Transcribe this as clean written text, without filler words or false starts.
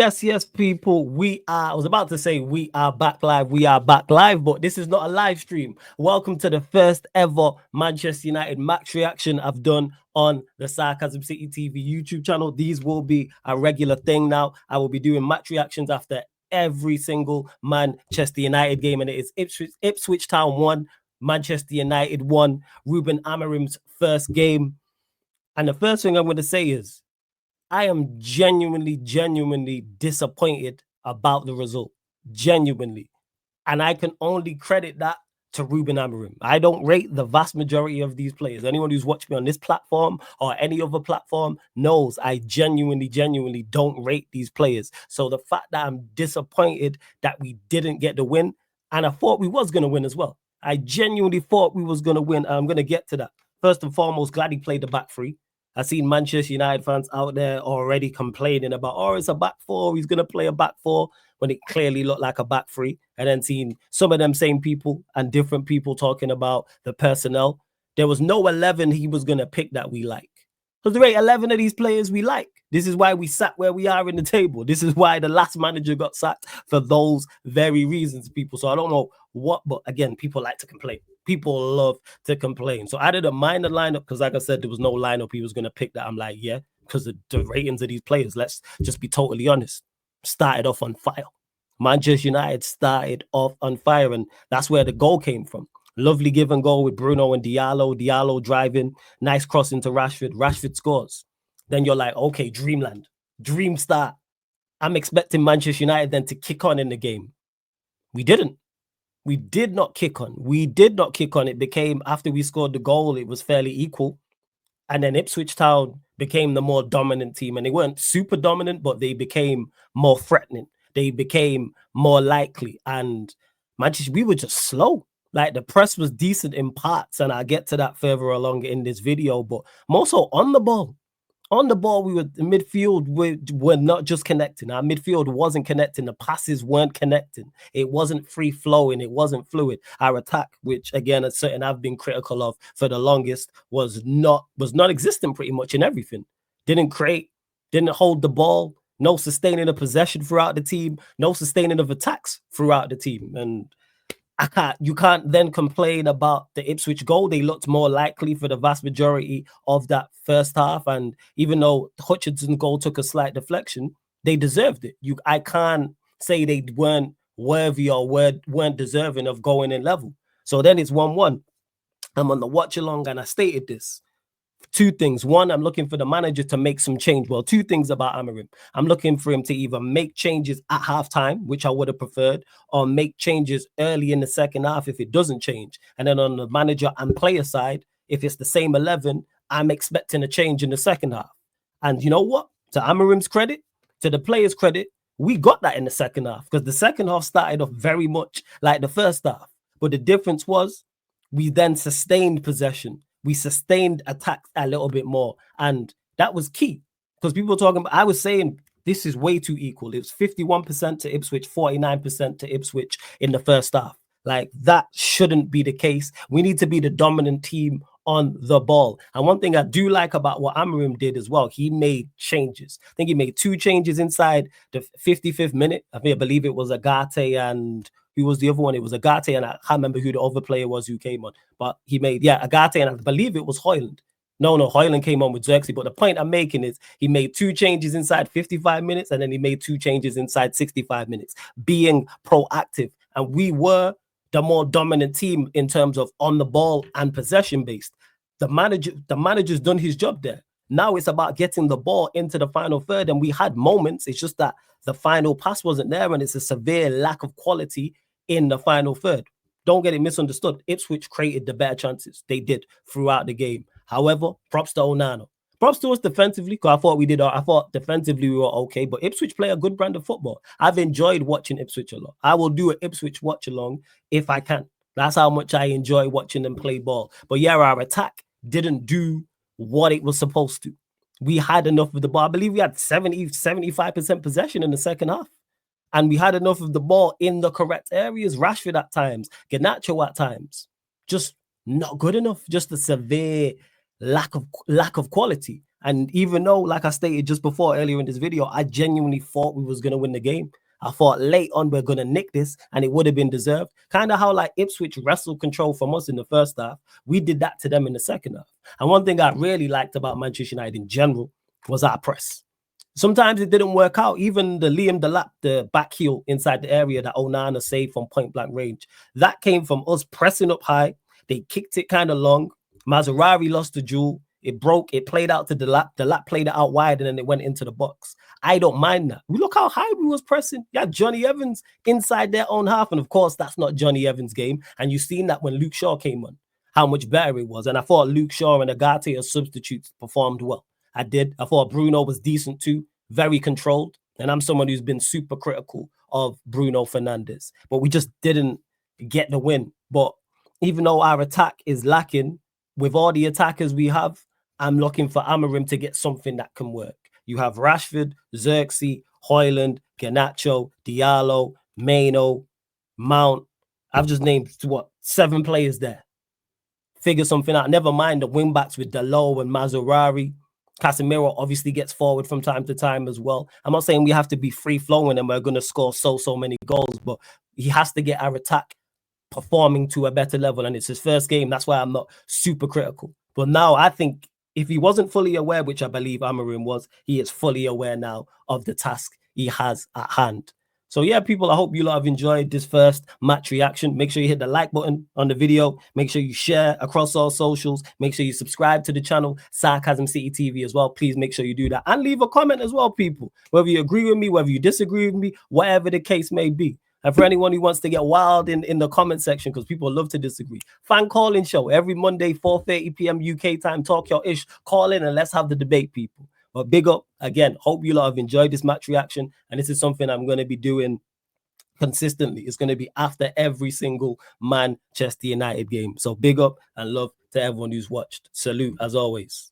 Yes, people. I was about to say we are back live. We are back live, but this is not a live stream. Welcome to the first ever Manchester United match reaction I've done on the Sarcasm City TV YouTube channel. These will be a regular thing now. I will be doing match reactions after every single Manchester United game, and it is Ipswich Town 1, Manchester United 1, Ruben Amorim's first game. And the first thing I'm going to say is, I am genuinely disappointed about the result. Genuinely. And I can only credit that to Ruben Amorim. I don't rate the vast majority of these players. Anyone who's watched me on this platform or any other platform knows I genuinely don't rate these players. So the fact that I'm disappointed that we didn't get the win, and I thought we was going to win as well. I genuinely thought we was going to win. I'm going to get to that. First and foremost, glad he played the back three. I've seen Manchester United fans out there already complaining about, oh, it's a back four. He's going to play a back four when it clearly looked like a back three. And then seen some of them same people and different people talking about the personnel. There was no 11 he was going to pick that we like. Because there ain't 11 of these players we like. This is why we sat where we are in the table. This is why the last manager got sacked for those very reasons, people. So I don't know what, but again, people like to complain. People love to complain. So I did a minor lineup because, like I said, there was no lineup he was going to pick that. I'm like, yeah, because of the ratings of these players. Let's just be totally honest. Started off on fire. Manchester United started off on fire, and that's where the goal came from. Lovely give and goal with Bruno and Diallo. Diallo driving. Nice cross into Rashford. Rashford scores. Then you're like, okay, dreamland. Dream start. I'm expecting Manchester United then to kick on in the game. We didn't. We did not kick on. We did not kick on. It became, after we scored the goal, it was fairly equal. And then Ipswich Town became the more dominant team. And they weren't super dominant, but they became more threatening. They became more likely. And Manchester, we were just slow. Like, the press was decent in parts, and I'll get to that further along in this video, but more so on the ball. On the ball, we were in midfield. We're not just connecting. Our midfield wasn't connecting. The passes weren't connecting. It wasn't free flowing. It wasn't fluid. Our attack, which again, is something I've been critical of for the longest, was non-existent pretty much in everything. Didn't create, didn't hold the ball. No sustaining of possession throughout the team. No sustaining of attacks throughout the team. And you can't then complain about the Ipswich goal. They looked more likely for the vast majority of that first half. And even though Hutchinson's goal took a slight deflection, they deserved it. I can't say they weren't worthy or weren't deserving of going in level. So then it's 1-1. I'm on the watch along, and I stated this. Two things. One, I'm looking for the manager to make some change. Well, two things about Amorim. I'm looking for him to either make changes at halftime, which I would have preferred, or make changes early in the second half if it doesn't change. And then on the manager and player side, if it's the same 11, I'm expecting a change in the second half. And you know what? To Amorim's credit, to the players' credit, we got that in the second half, because the second half started off very much like the first half. But the difference was we then sustained possession. We sustained attacks a little bit more. And that was key, because people were talking about, I was saying this is way too equal. It was 51% to Ipswich, 49% to Ipswich in the first half. Like, that shouldn't be the case. We need to be the dominant team on the ball. And one thing I do like about what Amorim did as well, he made changes. I think he made 2 changes inside the 55th minute. I believe it was Agate and who was the other one? It was Agate, and I can't remember who the other player was who came on. But he made, Agate, and I believe it was Højlund. No, Højlund came on with Xerxes. But the point I'm making is he made 2 changes inside 55 minutes, and then he made 2 changes inside 65 minutes, being proactive. And we were the more dominant team in terms of on the ball and possession based. The manager's done his job there. Now it's about getting the ball into the final third, and we had moments. It's just that the final pass wasn't there, and it's a severe lack of quality in the final third. Don't get it misunderstood. Ipswich created the better chances. They did throughout the game. However, props to Onana. Props to us defensively, because I thought defensively we were okay, but Ipswich play a good brand of football. I've enjoyed watching Ipswich a lot. I will do an Ipswich watch along if I can. That's how much I enjoy watching them play ball. But yeah, our attack didn't do what it was supposed to. We had enough of the ball. I believe we had 75% possession in the second half. And we had enough of the ball in the correct areas. Rashford at times, Garnacho at times. Just not good enough. Just a severe lack of quality. And even though, like I stated just before earlier in this video, I genuinely thought we was going to win the game. I thought late on we're going to nick this and it would have been deserved. Kind of how like Ipswich wrestled control from us in the first half. We did that to them in the second half. And one thing I really liked about Manchester United in general was our press. Sometimes it didn't work out. Even the Liam Delap, the back heel inside the area that Onana saved from point blank range, that came from us pressing up high. They kicked it kind of long. Mazarari lost the duel. It broke. It played out to Delap. Delap played it out wide, and then it went into the box. I don't mind that. We look how high we was pressing. Yeah, Johnny Evans inside their own half, and of course that's not Johnny Evans' game. And you've seen that when Luke Shaw came on, how much better it was. And I thought Luke Shaw and Agate as substitutes performed well. I did. I thought Bruno was decent too, very controlled. And I'm someone who's been super critical of Bruno Fernandes, but we just didn't get the win. But even though our attack is lacking, with all the attackers we have, I'm looking for Amorim to get something that can work. You have Rashford, Xerxes, Højlund, Garnacho, Diallo, Maino, Mount. I've just named, 7 players there. Figure something out. Never mind the wingbacks with Dalot and Mazarari. Casemiro obviously gets forward from time to time as well. I'm not saying we have to be free-flowing and we're going to score so many goals, but he has to get our attack performing to a better level, and it's his first game. That's why I'm not super critical. But now I think if he wasn't fully aware, which I believe Amorim was, he is fully aware now of the task he has at hand. So yeah, people, I hope you lot have enjoyed this first match reaction. Make sure you hit the like button on the video. Make sure you share across all socials. Make sure you subscribe to the channel, Sarcasm City TV as well. Please make sure you do that. And leave a comment as well, people. Whether you agree with me, whether you disagree with me, whatever the case may be. And for anyone who wants to get wild in the comment section, because people love to disagree, fan calling show every Monday, 4:30 p.m. UK time. Talk your ish. Call in and let's have the debate, people. But big up again. Hope you lot have enjoyed this match reaction. And this is something I'm going to be doing consistently. It's going to be after every single Manchester United game. So big up and love to everyone who's watched. Salute as always.